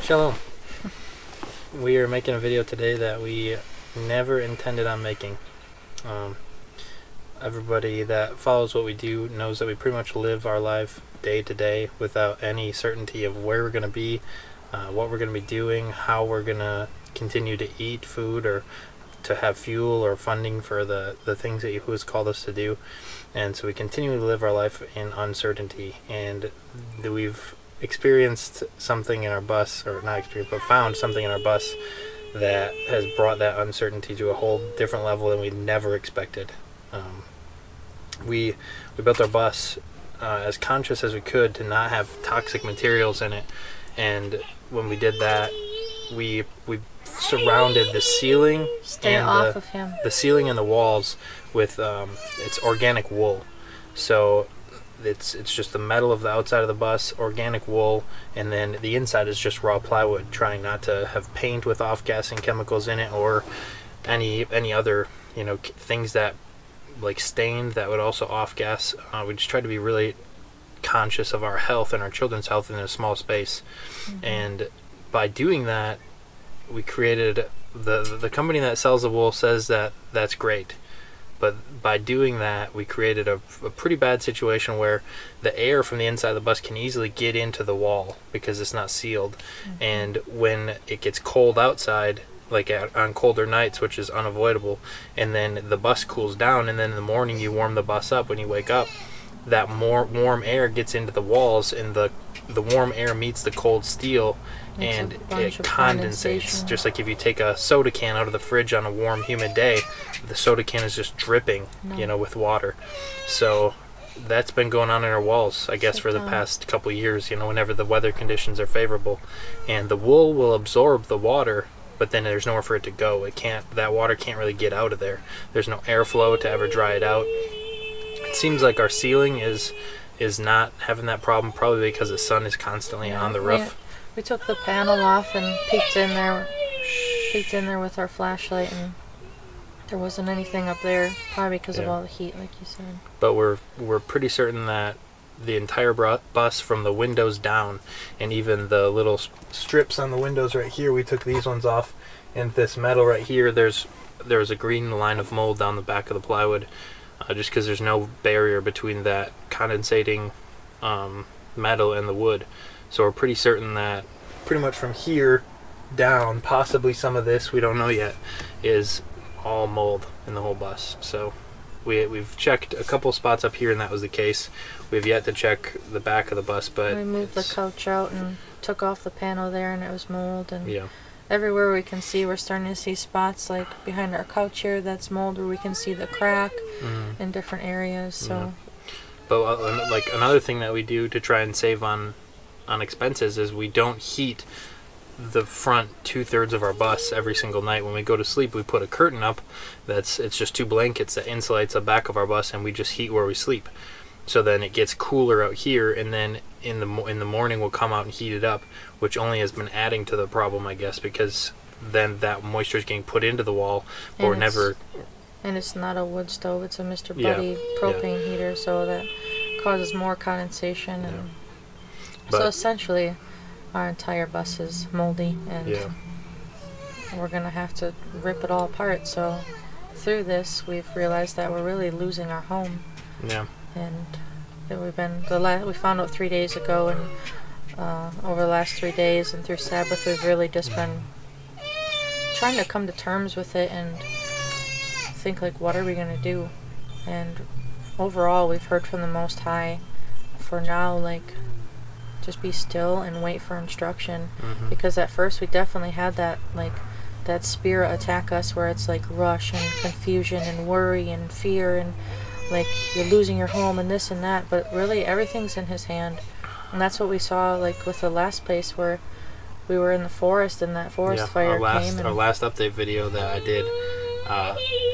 Shalom. We are making a video today that we never intended on making. Everybody that follows what we do knows that we pretty much live our life day to day without any certainty of where we're going to be, what we're going to be doing, how we're going to continue to eat food or to have fuel or funding for the things that Yahuwah has called us to do. And so we continue to live our life in uncertainty, and we've experienced something in our bus, or not experienced, but found something in our bus that has brought that uncertainty to a whole different level than we never expected. We built our bus as conscious as we could to not have toxic materials in it, and when we did that, we surrounded the ceiling the ceiling and the walls with it's organic wool. So it's just the metal of the outside of the bus, organic wool, and then the inside is just raw plywood, trying not to have paint with off-gassing chemicals in it or any other things that like stained that would also off-gas. We just tried to be really conscious of our health and our children's health in a small space. Mm-hmm. And by doing that, we created the company that sells the wool says that that's great. But by doing that, we created a pretty bad situation where the air from the inside of the bus can easily get into the wall because it's not sealed. Mm-hmm. And when it gets cold outside, like on colder nights, which is unavoidable, and then the bus cools down, and then in the morning you warm the bus up when you wake up, that more warm air gets into the walls, and the warm air meets the cold steel, and it condensates. Just like if you take a soda can out of the fridge on a warm, humid day, the soda can is just dripping, with water. So that's been going on in our walls, I guess, for the past couple of years, whenever the weather conditions are favorable. And the wool will absorb the water, but then there's nowhere for it to go. That water can't really get out of there. There's no airflow to ever dry it out. It seems like our ceiling is not having that problem, probably because the sun is constantly on the roof. We took the panel off and peeked in there with our flashlight, and there wasn't anything up there, probably because of all the heat, like you said. But we're pretty certain that the entire bus, from the windows down, and even the little strips on the windows right here, we took these ones off, and this metal right here, there's a green line of mold down the back of the plywood, just because there's no barrier between that condensating metal and the wood. So we're pretty certain that pretty much from here down, possibly some of this, we don't know yet, is all mold in the whole bus. So we've checked a couple spots up here, and that was the case. We've yet to check the back of the bus, but we moved the couch out and took off the panel there, and it was mold. And everywhere we can see, we're starting to see spots like behind our couch here that's mold, where we can see the crack in different areas. So, but like another thing that we do to try and save on expenses is we don't heat the front 2/3 of our bus every single night. When we go to sleep, we put a curtain up it's just 2 blankets that insulates the back of our bus, and we just heat where we sleep. So then it gets cooler out here, and then in the morning we'll come out and heat it up, which only has been adding to the problem, I guess, because then that moisture is getting put into the wall, or never. And it's not a wood stove; it's a Mr. Buddy propane heater, so that causes more condensation. And so essentially, our entire bus is moldy, and we're going to have to rip it all apart. So through this, we've realized that we're really losing our home. Yeah. And that we found out 3 days ago, and over the last 3 days and through Sabbath, we've really just been trying to come to terms with it and think, like, what are we going to do? And overall, we've heard from the Most High for now, like, just be still and wait for instruction. Because at first we definitely had that spirit attack us, where it's like rush and confusion and worry and fear, and like you're losing your home and this and that. But really everything's in His hand, and that's what we saw, like with the last place where we were in the forest, and that forest fire came. Our last update video that I did,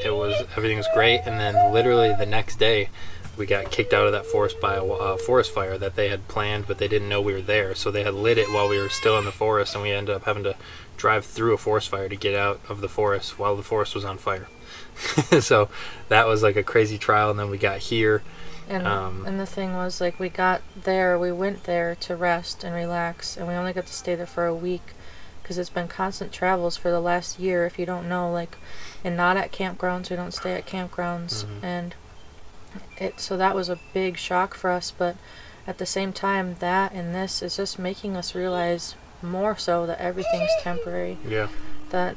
everything was great, and then literally the next day we got kicked out of that forest by a forest fire that they had planned, but they didn't know we were there. So they had lit it while we were still in the forest, and we ended up having to drive through a forest fire to get out of the forest while the forest was on fire. So that was like a crazy trial, and then we got here. And the thing was, like, we went there to rest and relax, and we only got to stay there for a week. because it's been constant travels for the last year, if you don't know, like, and not at campgrounds. We don't stay at campgrounds. And so that was a big shock for us, but at the same time, that and this is just making us realize more so that everything's temporary. Yeah. That,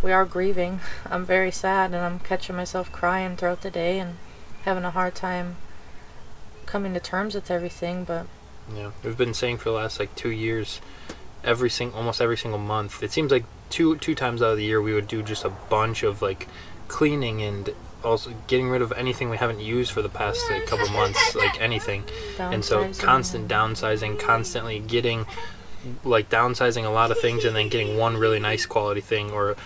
we are grieving. I'm very sad, and I'm catching myself crying throughout the day and having a hard time coming to terms with everything. But yeah, we've been saying for the last 2 years, almost every single month, it seems like two times out of the year we would do just a bunch of cleaning and also getting rid of anything we haven't used for the past couple months, anything. And so constant downsizing, constantly getting downsizing a lot of things and then getting one really nice quality thing, or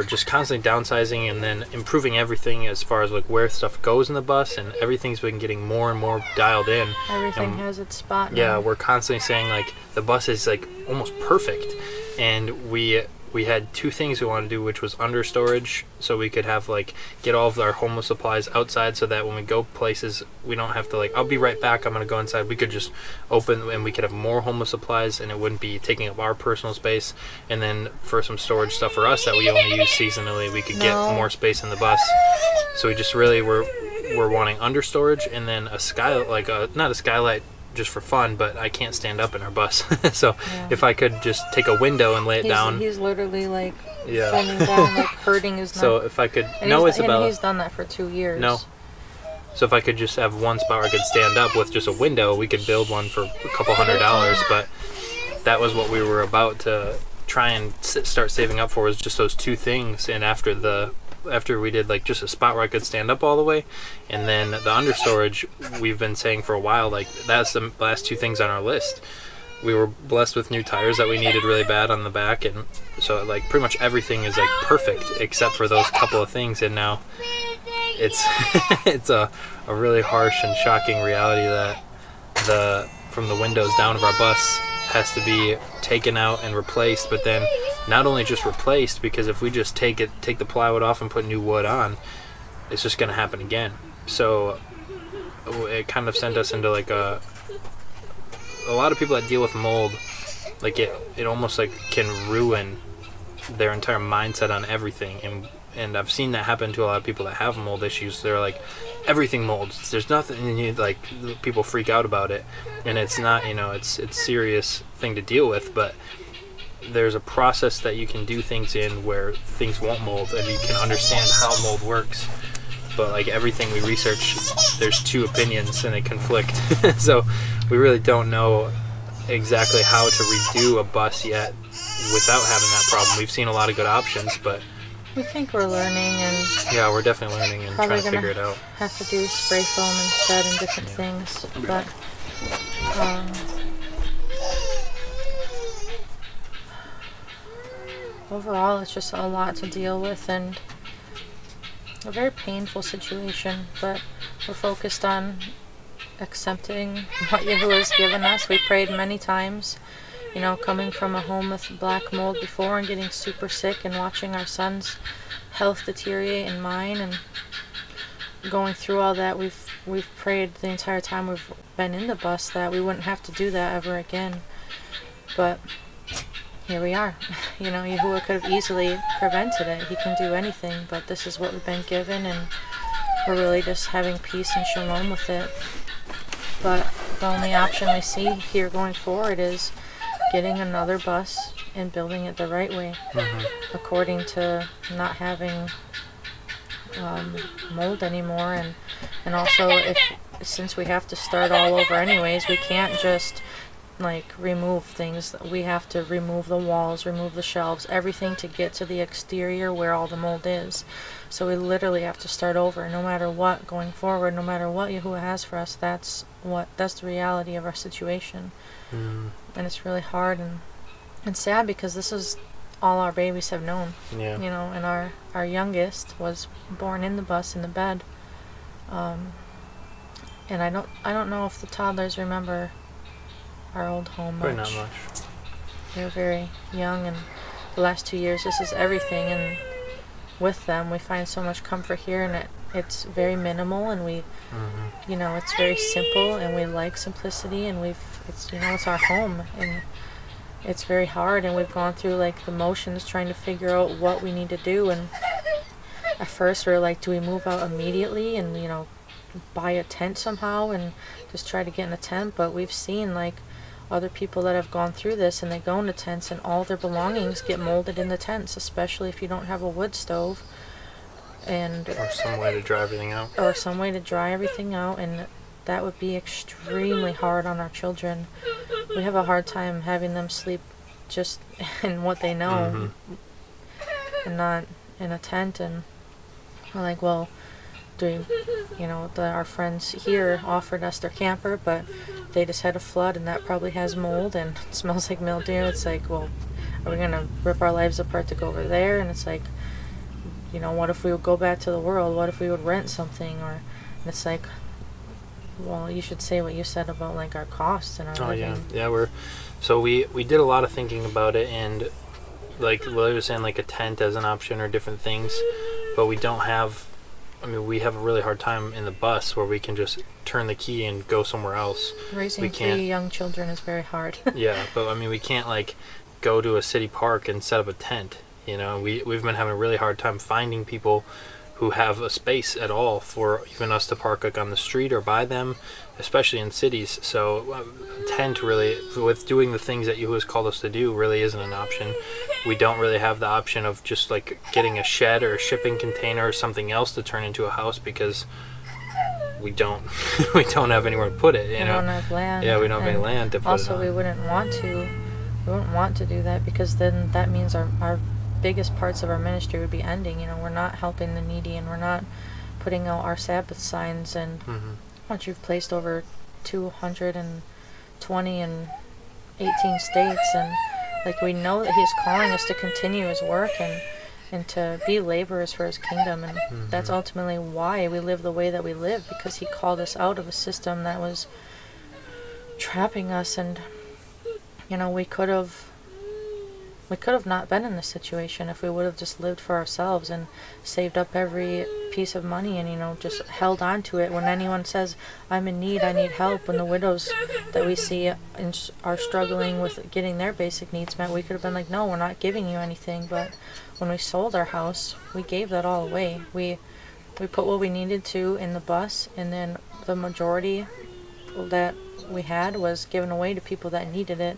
just constantly downsizing and then improving everything as far as where stuff goes in the bus, and everything's been getting more and more dialed in. Everything has its spot now. Yeah, we're constantly saying the bus is almost perfect, and we had two things we wanted to do, which was under storage, so we could have get all of our homeless supplies outside, so that when we go places we don't have to I'll be right back, I'm gonna go inside. We could just open and we could have more homeless supplies, and it wouldn't be taking up our personal space. And then for some storage stuff for us that we only use seasonally, we could get more space in the bus. So we just really we're wanting under storage, and then a not a skylight just for fun, but I can't stand up in our bus. So if I could just take a window and lay it down. He's literally bending down, hurting his neck. So if I could, and he's done that for 2 years. No. So if I could just have one spot where I could stand up with just a window, we could build one for a couple $100. But that was what we were about to try and start saving up for, was just those two things. And after we did just a spot where I could stand up all the way, and then the under storage, we've been saying for a while, that's the last two things on our list. We were blessed with new tires that we needed really bad on the back, and so pretty much everything is perfect except for those couple of things. And now it's it's a really harsh and shocking reality that from the windows down of our bus has to be taken out and replaced. But then not only just replaced, because if we just take the plywood off and put new wood on, it's just going to happen again. So it kind of sent us into a lot of people that deal with mold, it almost can ruin their entire mindset on everything. And I've seen that happen to a lot of people that have mold issues. They're everything molds. There's nothing, and people freak out about it, and it's not, it's serious thing to deal with. But there's a process that you can do things in where things won't mold, and you can understand how mold works. But everything we research, there's two opinions and they conflict. So we really don't know exactly how to redo a bus yet without having that problem. We've seen a lot of good options, but we think we're learning, and yeah, we're definitely learning and trying to figure it out. Have to do spray foam instead and different things, but overall, it's just a lot to deal with and a very painful situation. But we're focused on accepting what Yahuwah has given us. We prayed many times. Coming from a home with black mold before and getting super sick and watching our son's health deteriorate and mine, and going through all that, we've prayed the entire time we've been in the bus that we wouldn't have to do that ever again. But here we are. Yahuwah could have easily prevented it. He can do anything, but this is what we've been given, and we're really just having peace and shalom with it. But the only option we see here going forward is getting another bus and building it the right way, according to not having mold anymore, and also since we have to start all over anyways, we can't just remove things. We have to remove the walls, remove the shelves, everything to get to the exterior where all the mold is. So we literally have to start over, no matter what, going forward, no matter what Yahuwah has for us. That's the reality of our situation. And it's really hard and sad, because this is all our babies have known. Yeah. And our youngest was born in the bus in the bed. And I don't know if the toddlers remember our old home much. Probably not much. They were very young, and the last 2 years, this is everything. And with them, we find so much comfort here, and it's very minimal, and we, you know, it's very simple, and we like simplicity, and it's, you know, it's our home, and it's very hard, and we've gone through like the motions trying to figure out what we need to do. And at first we were like, do we move out immediately and, you know, buy a tent somehow and just try to get in a tent? But we've seen like other people that have gone through this, and they go into tents and all their belongings get molded in the tents, especially if you don't have a wood stove, and or some way to dry everything out. And that would be extremely hard on our children. We have a hard time having them sleep just in what they know, and not in a tent. And we're like, well, you know, our friends here offered us their camper, but they just had a flood, and that probably has mold and it smells like mildew. It's like, well, are we gonna rip our lives apart to go over there? And it's like, you know, what if we would go back to the world? What if we would rent something? And it's like, well, you should say what you said about like our costs and our living. We did a lot of thinking about it, and like Lily was saying, like a tent as an option or different things, but we don't have. I mean, we have a really hard time in the bus where we can just turn the key and go somewhere else. Raising 3 young children is very hard. Yeah, but I mean, we can't like go to a city park and set up a tent. You know, we've been having a really hard time finding people who have a space at all for even us to park like on the street or by them, especially in cities. So a tent really, with doing the things that Yahuwah's called us to do, really isn't an option. We don't really have the option of just like getting a shed or a shipping container or something else to turn into a house, because we don't we don't have anywhere to put it. You know, don't have land. Yeah, we don't have any land to put it on. Also, we wouldn't want to do that, because then that means our biggest parts of our ministry would be ending. You know, we're not helping the needy, and we're not putting out our Sabbath signs. And once you've placed over 220 in 18 states, and like, we know that he's calling us to continue his work and to be laborers for his kingdom, and that's ultimately why we live the way that we live, because he called us out of a system that was trapping us. And you know, we could have not been in this situation if we would have just lived for ourselves and saved up every piece of money, and, you know, just held on to it. When anyone says, I'm in need, I need help, when the widows that we see are struggling with getting their basic needs met, we could have been like, no, we're not giving you anything. But when we sold our house, we gave that all away. We put what we needed to in the bus, and then the majority that we had was given away to people that needed it.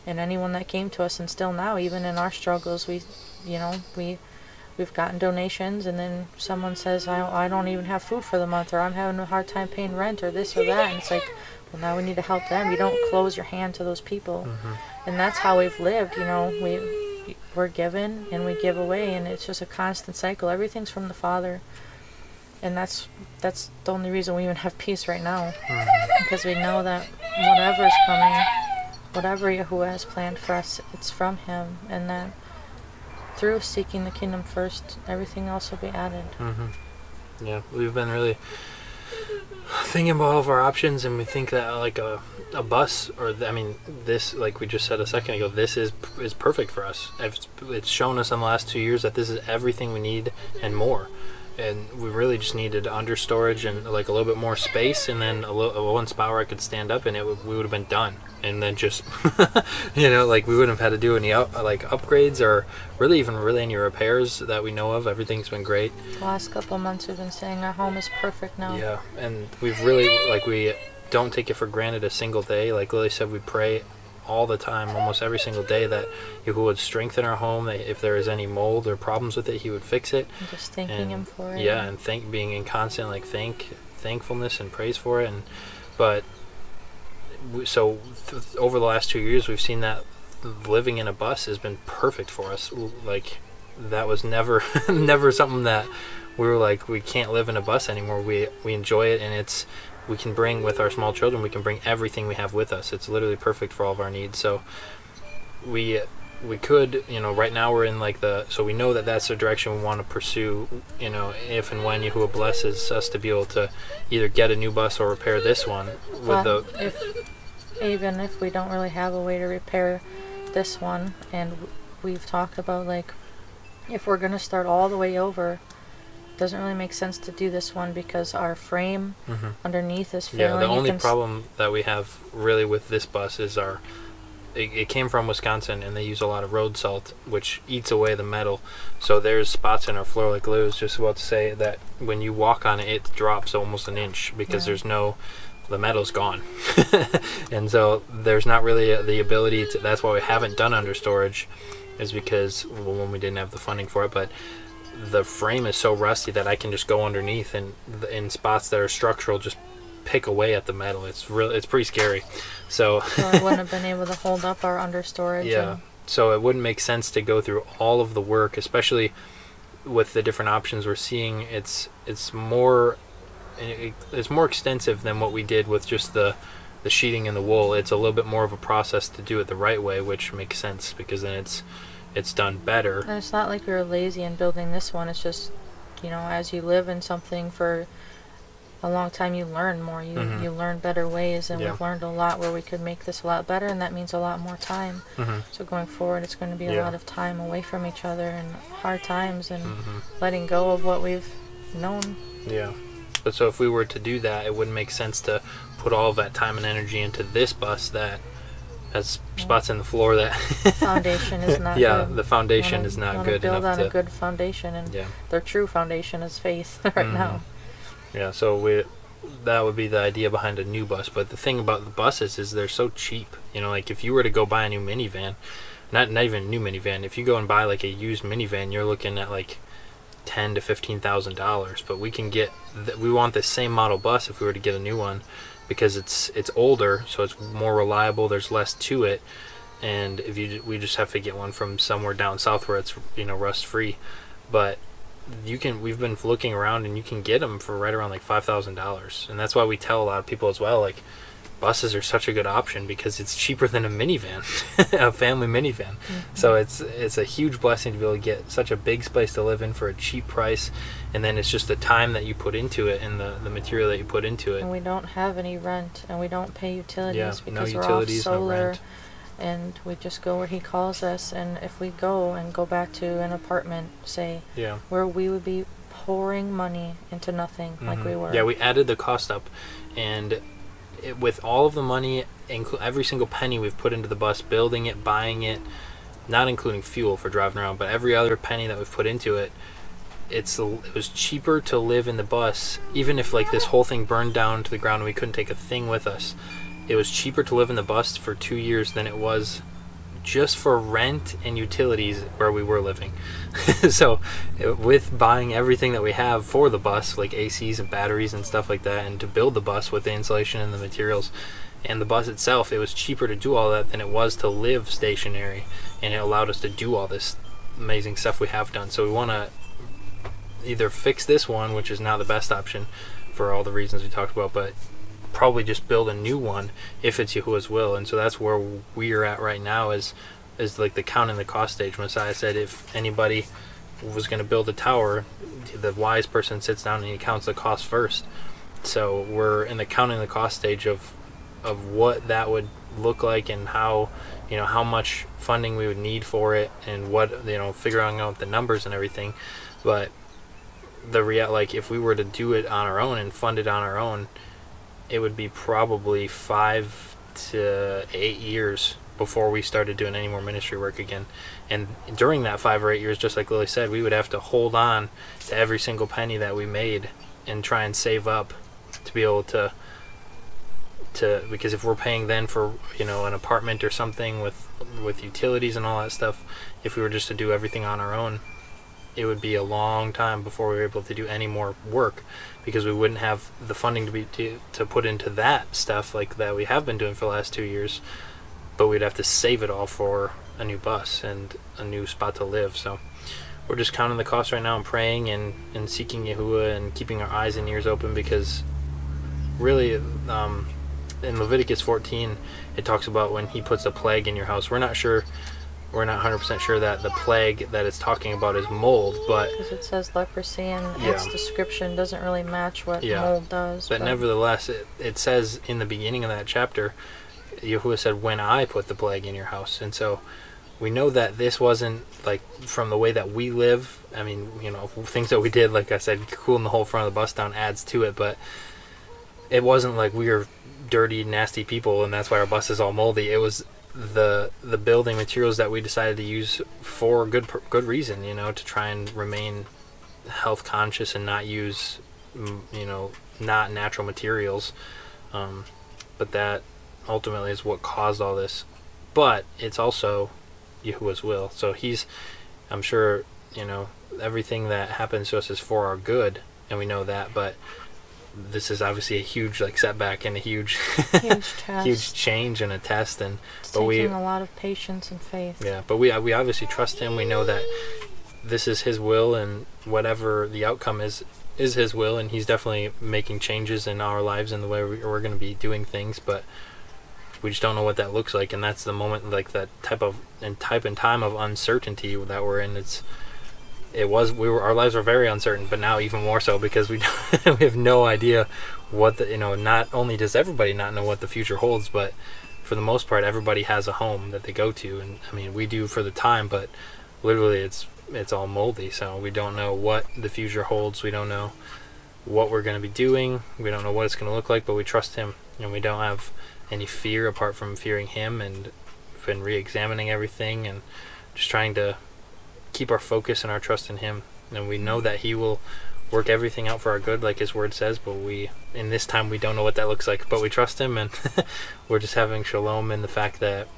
And anyone that came to us, and still now, even in our struggles, we've gotten donations, and then someone says, I don't even have food for the month, or I'm having a hard time paying rent, or this or that, and it's like, well, now we need to help them. You don't close your hand to those people. And that's how we've lived. You know, we're given and we give away, and it's just a constant cycle. Everything's from the Father, and that's the only reason we even have peace right now, because we know that whatever's coming, whatever Yahuwah has planned for us, it's from him, and that through seeking the kingdom first, everything else will be added. Yeah, we've been really thinking about all of our options, and we think that like a bus, or this, like we just said a second ago, this is perfect for us. It's shown us in the last 2 years that this is everything we need and more. And we really just needed under storage and like a little bit more space, and then a one spot where I could stand up, and we would have been done. And then just you know, like we wouldn't have had to do any upgrades or really any repairs that we know of. Everything's been great. The last couple of months we've been saying our home is perfect now. Yeah, and we've really, like, we don't take it for granted a single day. Like Lily said, we pray all the time, almost every single day, that Yahuwah would strengthen our home, that if there is any mold or problems with it, he would fix it. And just thanking him for it. Yeah, and being in constant like thankfulness and praise for it. Over the last 2 years, we've seen that living in a bus has been perfect for us. Like, that was never something that we were like, we can't live in a bus anymore. We enjoy it, and we can bring, with our small children, we can bring everything we have with us. It's literally perfect for all of our needs. So we could, you know, right now we're in like so we know that that's the direction we want to pursue, you know, if and when Yahuwah blesses us to be able to either get a new bus or repair this one. Even if we don't really have a way to repair this one, and we've talked about, like, if we're going to start all the way over, doesn't really make sense to do this one because our frame underneath is Yeah, failing. the only problem that we have really with this bus is it came from Wisconsin, and they use a lot of road salt, which eats away the metal. So there's spots in our floor, like Lou was just about to say, that when you walk on it, it drops almost an inch because the metal's gone. And so there's not really the ability to, that's why we haven't done under storage, is because, well, when we didn't have the funding for it, but the frame is so rusty that I can just go underneath and in spots that are structural, just pick away at the metal. It's pretty scary. So I wouldn't have been able to hold up our under storage. Yeah. So it wouldn't make sense to go through all of the work, especially with the different options we're seeing. It's more extensive than what we did with just the sheeting and the wool. It's a little bit more of a process to do it the right way, which makes sense because then it's done better. And it's not like we were lazy in building this one. It's just, as you live in something for a long time, you learn more. You learn better ways, and we've learned a lot where we could make this a lot better, and that means a lot more time. So going forward, it's going to be a lot of time away from each other and hard times and letting go of what we've known. Yeah. But so if we were to do that, it wouldn't make sense to put all of that time and energy into this bus that has spots in the floor that foundation is not good. The foundation is not good enough to build on a good foundation, and their true foundation is faith right now. Yeah, so that would be the idea behind a new bus. But the thing about the buses is they're so cheap. Like if you were to go buy a new minivan, not even a new minivan, if you go and buy like a used minivan, you're looking at like $10,000 to $15,000. But we want the same model bus if we were to get a new one, because it's older, so it's more reliable. There's less to it, and we just have to get one from somewhere down south where it's rust free. But we've been looking around, and you can get them for right around like $5,000, and that's why we tell a lot of people as well, like, buses are such a good option because it's cheaper than a minivan, a family minivan. So it's a huge blessing to be able to get such a big space to live in for a cheap price, and then it's just the time that you put into it and the material that you put into it. And we don't have any rent, and we don't pay utilities because no we're utilities, off solar. no rent. And we just go where he calls us, and if we go back to an apartment, say, where we would be pouring money into nothing like we were. Yeah, we added the cost up, and with all of the money, every single penny we've put into the bus, building it, buying it, not including fuel for driving around, but every other penny that we've put into it, it was cheaper to live in the bus, even if like this whole thing burned down to the ground and we couldn't take a thing with us. It was cheaper to live in the bus for 2 years than it was just for rent and utilities where we were living. So with buying everything that we have for the bus, like ACs and batteries and stuff like that, and to build the bus with the insulation and the materials and the bus itself, it was cheaper to do all that than it was to live stationary, and it allowed us to do all this amazing stuff we have done. So we want to either fix this one, which is not the best option for all the reasons we talked about, but probably just build a new one if it's Yahuwah's will. And so that's where we're at right now, is like the counting the cost stage. Messiah said if anybody was going to build a tower, the wise person sits down and he counts the cost first. So we're in the counting the cost stage of what that would look like, and how much funding we would need for it, and what figuring out the numbers and everything. But like if we were to do it on our own and fund it on our own, it would be probably 5 to 8 years before we started doing any more ministry work again. And during that 5 or 8 years, just like Lily said, we would have to hold on to every single penny that we made and try and save up to be able to because if we're paying then for an apartment or something with utilities and all that stuff, if we were just to do everything on our own, it would be a long time before we were able to do any more work, because we wouldn't have the funding to put into that stuff like that we have been doing for the last 2 years. But we'd have to save it all for a new bus and a new spot to live. So we're just counting the costs right now and praying and seeking Yahuwah and keeping our eyes and ears open, because really in Leviticus 14 it talks about when he puts a plague in your house. We're not 100% sure that the plague that it's talking about is mold, but because it says leprosy, and its description doesn't really match what mold does. But nevertheless, it says in the beginning of that chapter, Yahuwah said, when I put the plague in your house. And so we know that this wasn't like from the way that we live. I mean, things that we did, like I said, cooling the whole front of the bus down adds to it, but it wasn't like we were dirty, nasty people and that's why our bus is all moldy. It was the building materials that we decided to use for good reason, to try and remain health conscious and not use, not natural materials. But that ultimately is what caused all this. But it's also Yahuwah's will. So I'm sure, everything that happens to us is for our good, and we know that, but this is obviously a huge setback and a huge test. huge change and a test, and it's taking a lot of patience and faith. Yeah, but we obviously trust him. We know that this is his will, and whatever the outcome is his will, and he's definitely making changes in our lives and the way we're going to be doing things, but we just don't know what that looks like, and that's the moment, that type and time of uncertainty that we're in. Our lives were very uncertain, but now even more so, because we have no idea what not only does everybody not know what the future holds, but for the most part everybody has a home that they go to, and I mean we do for the time, but literally it's all moldy, so we don't know what the future holds. We don't know what we're going to be doing. We don't know what it's going to look like, but we trust him, and we don't have any fear apart from fearing him, and we've been re-examining everything and just trying to keep our focus and our trust in him, and we know that he will work everything out for our good like his word says, but in this time we don't know what that looks like, but we trust him, and we're just having shalom in the fact that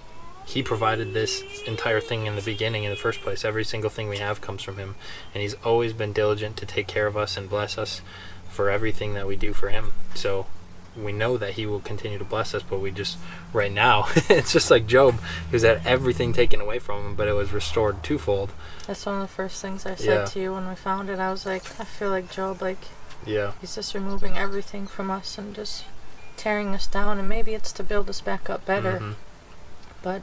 he provided this entire thing in the beginning, in the first place. Every single thing we have comes from him, and he's always been diligent to take care of us and bless us for everything that we do for him. So we know that he will continue to bless us, but we just, right now, it's just like Job, who's had everything taken away from him, but it was restored twofold. That's one of the first things I said to you when we found it. I was like, I feel like Job, he's just removing everything from us and just tearing us down, and maybe it's to build us back up better, but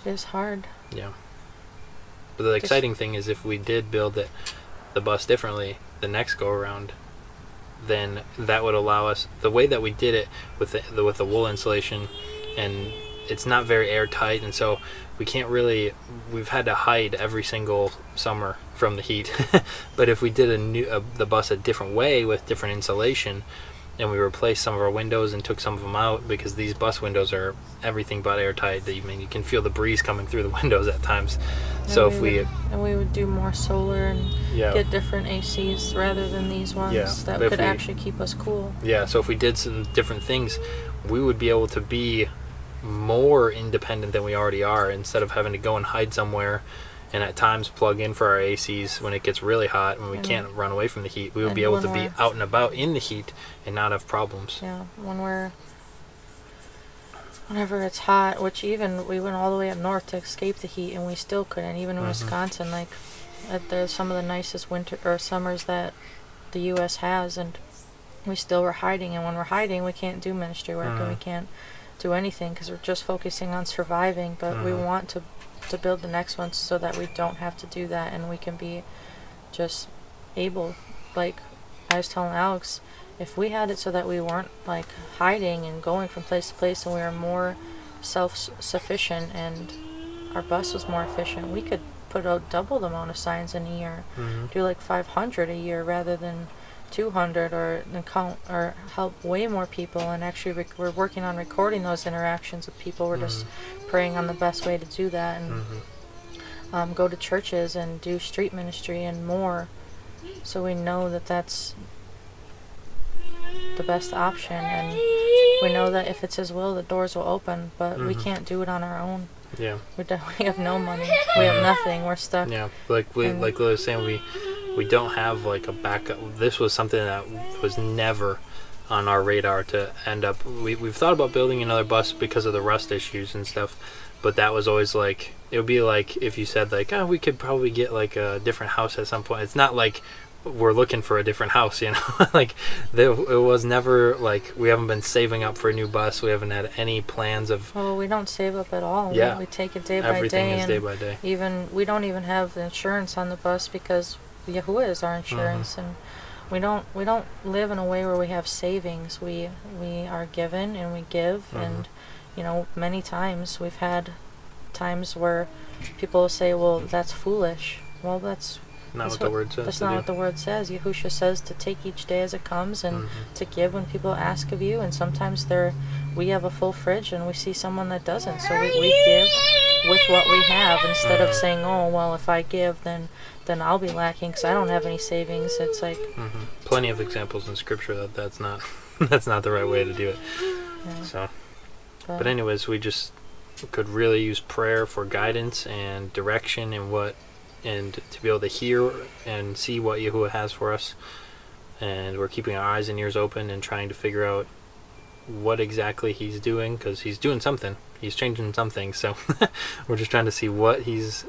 it is hard. Yeah. But the exciting thing is, if we did build the bus differently the next go around, then that would allow us, the way that we did it with the wool insulation, and it's not very airtight, and so we've had to hide every single summer from the heat. But if we did the bus a different way with different insulation, and we replaced some of our windows and took some of them out, because these bus windows are everything but airtight. You can feel the breeze coming through the windows at times. So we would do more solar and get different ACs rather than these ones that could actually keep us cool. Yeah, so if we did some different things, we would be able to be more independent than we already are, instead of having to go and hide somewhere and at times plug in for our ACs when it gets really hot and we can't run away from the heat. We would be able to be out and about in the heat and not have problems. Yeah, whenever it's hot, which even we went all the way up north to escape the heat, and we still couldn't. Even in Wisconsin, there's some of the nicest winter or summers that the U.S. has, and we still were hiding. And when we're hiding, we can't do ministry work and we can't do anything because we're just focusing on surviving. But we want to build the next one so that we don't have to do that, and we can be just able, like I was telling Alex, if we had it so that we weren't hiding and going from place to place, and we were more self-sufficient and our bus was more efficient, we could put out double the amount of signs in a year, do 500 a year rather than 200, or help way more people. And actually we're working on recording those interactions with people. We're just praying on the best way to do that, and go to churches and do street ministry and more, so we know that that's the best option, and we know that if it's his will, the doors will open, but we can't do it on our own. Yeah, we have no money, we have nothing, we're stuck. Yeah, like Lily was saying, we don't have a backup. This was something that was never on our radar to end up. We've thought about building another bus because of the rust issues and stuff, but that was always it would be like if you said we could probably get a different house at some point. It's not like we're looking for a different house, it was never we haven't been saving up for a new bus. We haven't had any plans of. Well, we don't save up at all. Yeah, we take it day by day. Everything is day by day. We don't even have the insurance on the bus because Yahuwah is our insurance, and we don't live in a way where we have savings. We are given and we give, and many times we've had times where people will say, well, that's foolish. Well, that's Not what the word says. That's to not do. what the word says. Yahushua says to take each day as it comes and to give when people ask of you. And sometimes we have a full fridge and we see someone that doesn't. So we give with what we have instead of saying, oh, well, if I give, then I'll be lacking because I don't have any savings. It's like... Plenty of examples in Scripture that's not that's not the right way to do it. Yeah. So, but anyways, we just could really use prayer for guidance and direction and to be able to hear and see what Yahuwah has for us. And we're keeping our eyes and ears open and trying to figure out what exactly he's doing, because he's doing something. He's changing something. So we're just trying to see what he's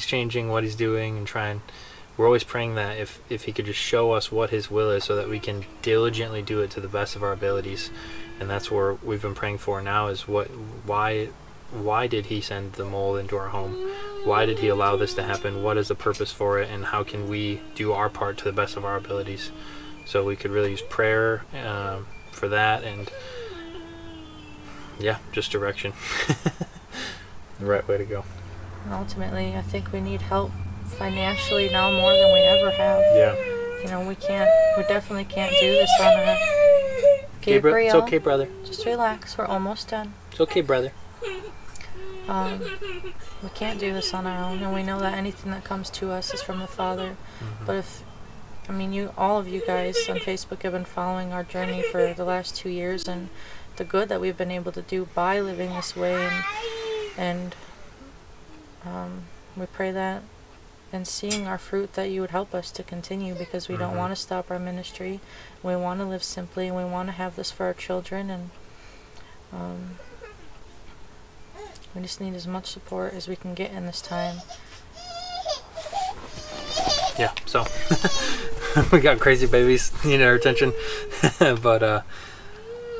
changing, what he's doing, and we're always praying that if he could just show us what his will is so that we can diligently do it to the best of our abilities. And that's what we've been praying for now, is why did he send the mole into our home? Why did he allow this to happen? What is the purpose for it? And how can we do our part to the best of our abilities? So we could really use prayer for that, and just direction. The right way to go. And ultimately, I think we need help financially now more than we ever have. Yeah. We definitely can't do this on our... Gabriel, it's okay, brother. Just relax. We're almost done. It's okay, brother. We can't do this on our own, and we know that anything that comes to us is from the Father. But all of you guys on Facebook have been following our journey for the last 2 years, and the good that we've been able to do by living this way, and we pray that and seeing our fruit that you would help us to continue, because we don't want to stop our ministry. We want to live simply, and we want to have this for our children, and we just need as much support as we can get in this time. Yeah, so we got crazy babies needing our attention. But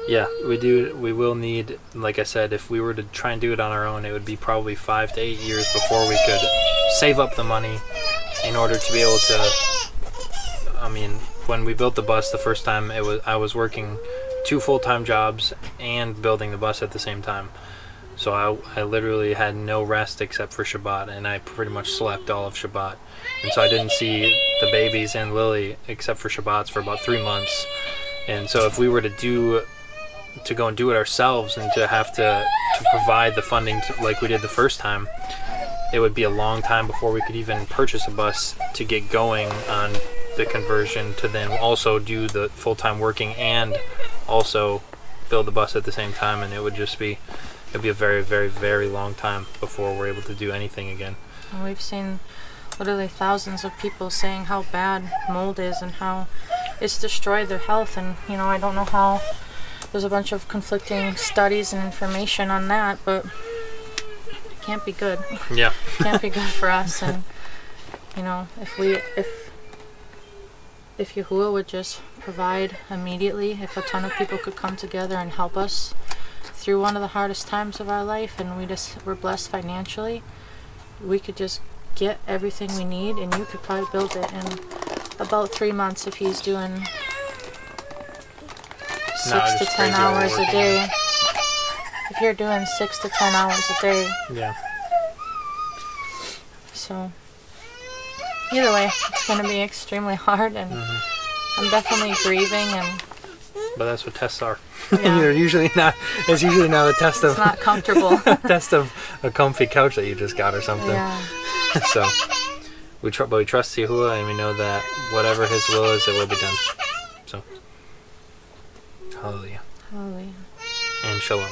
we will need, like I said, if we were to try and do it on our own, it would be probably 5 to 8 years before we could save up the money in order to be able to... when we built the bus the first time, I was working 2 full-time jobs and building the bus at the same time. So I literally had no rest except for Shabbat, and I pretty much slept all of Shabbat. And so I didn't see the babies and Lily except for Shabbats for about 3 months. And so if we were to go and do it ourselves and to have to provide the funding like we did the first time, it would be a long time before we could even purchase a bus to get going on the conversion to then also do the full-time working and also build the bus at the same time. And it'd be a very, very, very long time before we're able to do anything again. And we've seen literally thousands of people saying how bad mold is and how it's destroyed their health. And, I don't know how... There's a bunch of conflicting studies and information on that, but it can't be good. Yeah. It can't be good for us. And, if Yahuwah would just provide immediately, if a ton of people could come together and help us through one of the hardest times of our life, and we're blessed financially, we could just get everything we need, and you could probably build it in about 3 months if he's doing 6 to 10 hours a day. If you're doing 6 to 10 hours a day. Yeah. So, either way, it's going to be extremely hard, and I'm definitely grieving. But that's what tests are. Yeah. It's usually not a test of... It's not comfortable. test of a comfy couch that you just got or something. Yeah. So, we trust Yahuwah, and we know that whatever his will is, it will be done. So, hallelujah. Hallelujah. And shalom.